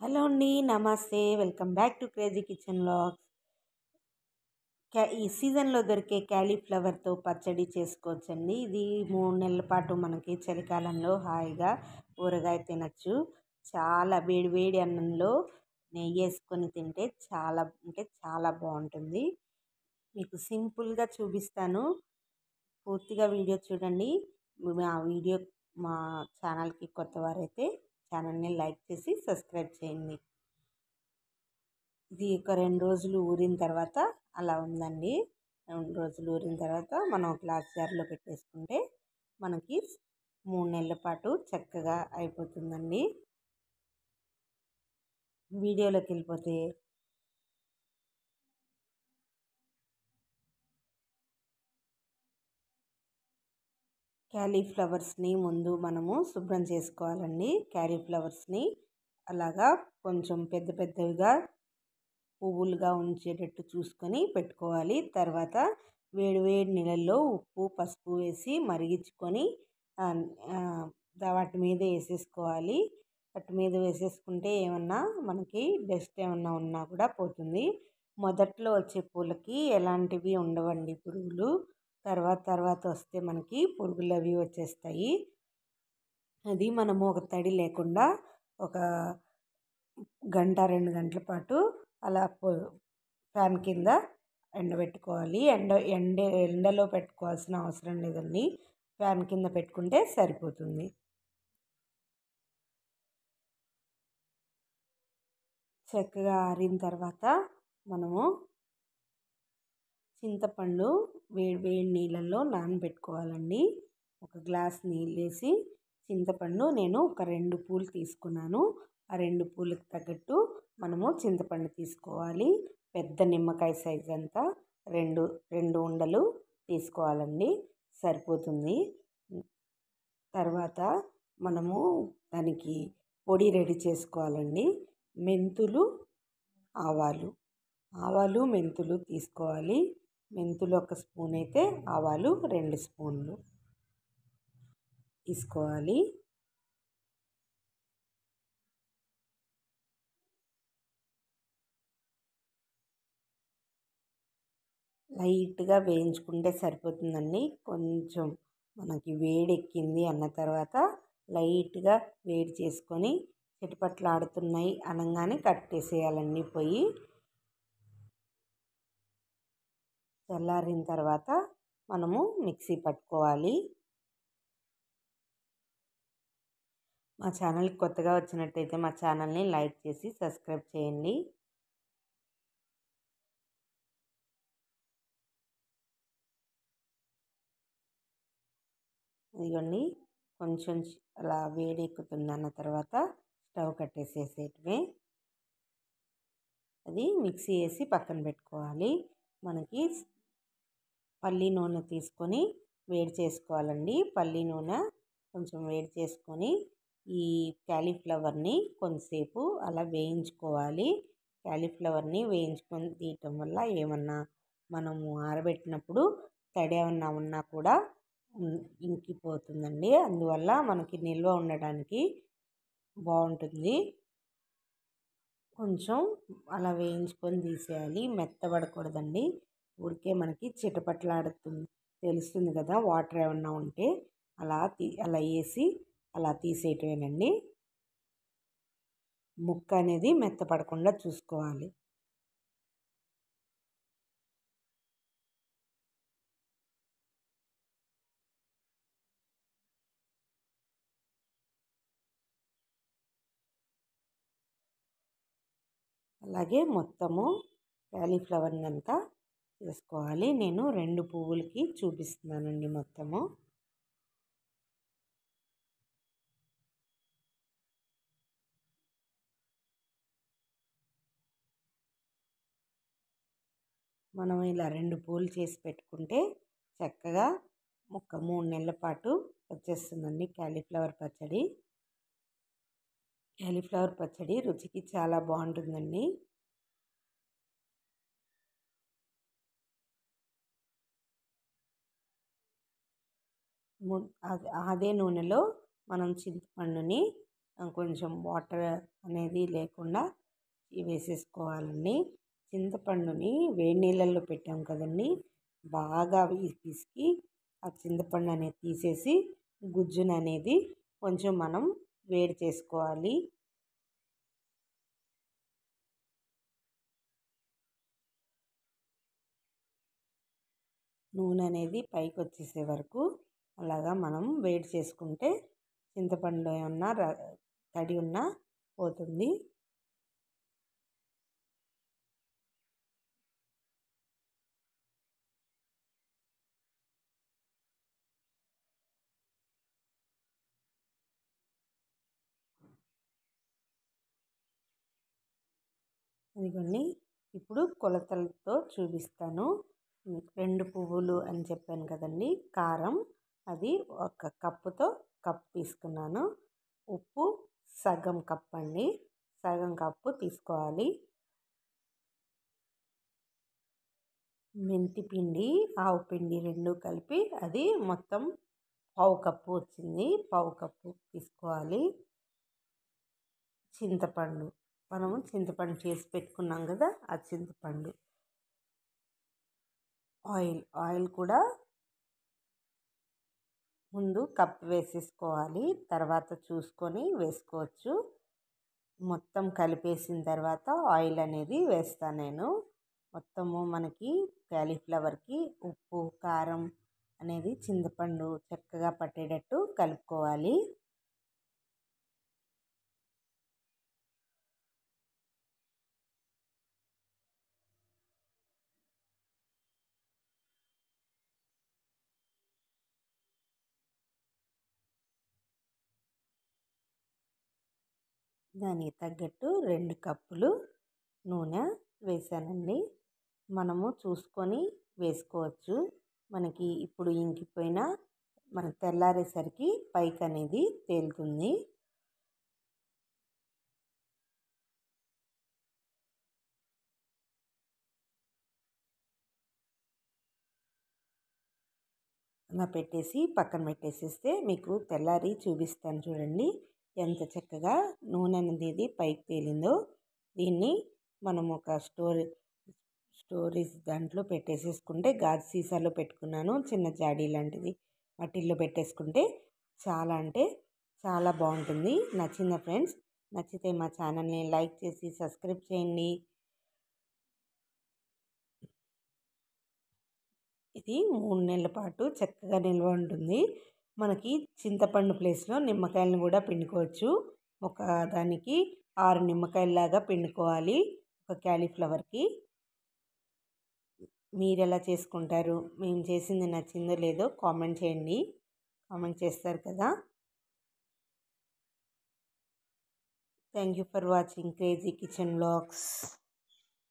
Hello అండి. నమస్తే. Welcome back to crazy kitchen vlogs. ఈ సీజన్‌లో దొరికే క్యాలీఫ్లవర్‌తో పచ్చడి చేసుకోవచ్చండి. ఇది 3 నెలల పాటు మనకి చలికాలంలో హాయిగా ఊరగాయ తినొచ్చు. చాలా వేడి వేడి అన్నంలో నెయ్యేసుకొని తింటే చాలా అంటే చాలా బావుంటుంది. మీకు సింపుల్‌గా చూపిస్తాను. పూర్తిగా వీడియో చూడండి. మా ఛానల్‌కి కొత్తవారైతే ఛానల్‌ని లైక్ చేసి సబ్స్క్రైబ్ చేయండి. ఇది ఒక 2 రోజులు ఊరిన తర్వాత అలా ఉందండి. 2 రోజులు ఊరిన తర్వాత మనం గ్లాస్ జార్‌లో పెట్టేసుకుంటే మనకి 3 నెలల పాటు చక్కగా అయిపోతుందండి. వీడియోలోకెళ్ళిపోతే క్యాలీఫ్లవర్స్‌ని ముందు మనము శుభ్రం చేసుకోవాలండి. క్యాలీఫ్లవర్స్‌ని అలాగా కొంచెం పెద్ద పెద్దవిగా పువ్వులుగా ఉంచేటట్టు చూసుకొని పెట్టుకోవాలి. తర్వాత వేడి వేడి నీళ్ళల్లో ఉప్పు, పసుపు వేసి మరిగించుకొని ఆహ్, ఆహ్, వాటి మీద వేసేసుకోవాలి. వాటి మీద వేసేసుకుంటే ఏమన్నా మనకి డస్ట్ ఏమన్నా ఉన్నా కూడా పోతుంది. మొదట్లో వచ్చే పూలకి ఎలాంటివి ఉండవండి పురుగులు. తర్వాత తర్వాత వస్తే మనకి పురుగులు అవి వచ్చేస్తాయి. అది మనము ఒక తడి లేకుండా ఒక గంట 2 గంటల పాటు అలా ఫ్యాన్ కింద ఎండబెట్టుకోవాలి. ఎండలో పెట్టుకోవాల్సిన అవసరం లేదండి. ఫ్యాన్ కింద పెట్టుకుంటే సరిపోతుంది. చక్కగా ఆరిన తర్వాత మనము చింతపండు వేడి వేడి నీళ్ళల్లో నానబెట్టుకోవాలండి. ఒక గ్లాస్ నీళ్ళేసి చింతపండు నేను ఒక 2 పూలు తీసుకున్నాను. ఆ 2 పూలకు తగ్గట్టు మనము చింతపండు తీసుకోవాలి. పెద్ద నిమ్మకాయ సైజ్ అంతా 2 ఉండలు తీసుకోవాలండి. సరిపోతుంది. తర్వాత మనము దానికి పొడి రెడీ చేసుకోవాలండి. మెంతులు, ఆవాలు, మెంతులు తీసుకోవాలి. మెంతులు 1 స్పూన్ అయితే ఆవాలు 2 స్పూన్లు తీసుకోవాలి. లైట్‌గా వేయించుకుంటే సరిపోతుందండి. కొంచెం మనకి వేడెక్కింది అన్న తర్వాత లైట్‌గా వేడి చేసుకొని చిటపటలాడుతున్నాయి అనంగానే కట్టేసేయాలండి పొయ్యి. చల్లారిన తర్వాత మనము మిక్సీ పట్టుకోవాలి. మా ఛానల్‌కి కొత్తగా వచ్చినట్టయితే మా ఛానల్‌ని లైక్ చేసి సబ్స్క్రైబ్ చేయండి. ఇదిగోండి కొంచెం అలా వేడెక్కుతుందన్న తర్వాత స్టవ్ కట్టేసేసేయటమే. అది మిక్సీ వేసి పక్కన పెట్టుకోవాలి. మనకి పల్లి నూనె తీసుకొని వేడి చేసుకోవాలండి. పల్లి నూనె కొంచెం వేడి చేసుకొని ఈ క్యాలీఫ్లవర్ని కొంతసేపు అలా వేయించుకోవాలి. క్యాలీఫ్లవర్ని వేయించుకొని తీయటం వల్ల ఏమన్నా మనము ఆరబెట్టినప్పుడు తడి ఏమన్నా ఉన్నా కూడా ఇంకిపోతుందండి. అందువల్ల మనకి నిల్వ ఉండడానికి బాగుంటుంది. కొంచెం అలా వేయించుకొని తీసేయాలి. మెత్తబడకూడదండి. ఊరికే మనకి చిటపటలాడుతుంది తెలుస్తుంది కదా వాటర్ ఏమన్నా ఉంటే అలా వేసి అలా తీసేయటమేనండి. ముక్క అనేది మెత్తపడకుండా చూసుకోవాలి. అలాగే మొత్తము క్యాలీఫ్లవర్ని అంతా చేసుకోవాలి. నేను 2 పువ్వులకి చూపిస్తున్నానండి మొత్తము. మనం ఇలా 2 పూలు చేసి పెట్టుకుంటే చక్కగా ఒక 3 నెలల పాటు వచ్చేస్తుందండి క్యాలీఫ్లవర్ పచ్చడి. క్యాలీఫ్లవర్ పచ్చడి రుచికి చాలా బాగుంటుందండి. అదే నూనెలో మనం చింతపండుని కొంచెం వాటర్ అనేది లేకుండా వేసేసుకోవాలండి. చింతపండుని వేడి నీళ్ళల్లో పెట్టాం కదండి, బాగా పిసికి ఆ చింతపండు అనేది తీసేసి గుజ్జును అనేది కొంచెం మనం వేడి చేసుకోవాలి. నూనె అనేది పైకి వచ్చేసే వరకు అలాగా మనం వేడి చేసుకుంటే చింతపండు ఏమన్నా తడి ఉన్నా పోతుంది. ఇదిగోండి, ఇప్పుడు కొలతలతో చూపిస్తాను. 2 పువ్వులు అని చెప్పాను కదండి. కారం అది 1 కప్పుతో కప్పు తీసుకున్నాను. ఉప్పు సగం కప్ అండి, సగం కప్పు తీసుకోవాలి. మెంతి పిండి ఆవు పిండి 2 కలిపి అది మొత్తం పావు కప్పు వచ్చింది, పావు కప్పు తీసుకోవాలి. చింతపండు మనము చింతపండు చేసి పెట్టుకున్నాం కదా, ఆ చింతపండు. ఆయిల్ కూడా ముందు కప్ వేసేసుకోవాలి, తర్వాత చూసుకొని వేసుకోవచ్చు. మొత్తం కలిపేసిన తర్వాత ఆయిల్ అనేది వేస్తాను నేను. మొత్తము మనకి క్యాలీఫ్లవర్కి ఉప్పు కారం అనేది చింతపండు చక్కగా పట్టేటట్టు కలుపుకోవాలి. దానికి తగ్గట్టు 2 కప్పులు నూనె వేసానండి. మనము చూసుకొని వేసుకోవచ్చు. మనకి ఇప్పుడు ఇంకిపోయినా మనకు తెల్లారేసరికి పైకి అనేది తేలుతుంది. అలా పెట్టేసి పక్కన పెట్టేసేస్తే మీకు తెల్లారి చూపిస్తాను చూడండి ఎంత చక్కగా నూనె అనేది పైకి తేలిందో. దీన్ని మనం ఒక స్టోరేజ్ దాంట్లో పెట్టేసేసుకుంటే, గాజు సీసాలో పెట్టుకున్నాను, చిన్న జాడీ లాంటిది వాటిల్లో పెట్టేసుకుంటే చాలా అంటే చాలా బాగుంటుంది. నచ్చిందా ఫ్రెండ్స్? నచ్చితే మా ఛానల్ని లైక్ చేసి సబ్స్క్రైబ్ చేయండి. ఇది 3 నెలల పాటు చక్కగా నిల్వ ఉంటుంది. మనకి చింతపండు ప్లేస్లో నిమ్మకాయలను కూడా పిండుకోవచ్చు. ఒక దానికి 6 నిమ్మకాయలాగా పిండుకోవాలి ఒక క్యాలీఫ్లవర్కి. మీరు ఎలా చేసుకుంటారు? మేము చేసింది నచ్చిందో లేదో కామెంట్ చేయండి. కామెంట్ చేస్తారు కదా. Thank you for watching crazy kitchen vlogs.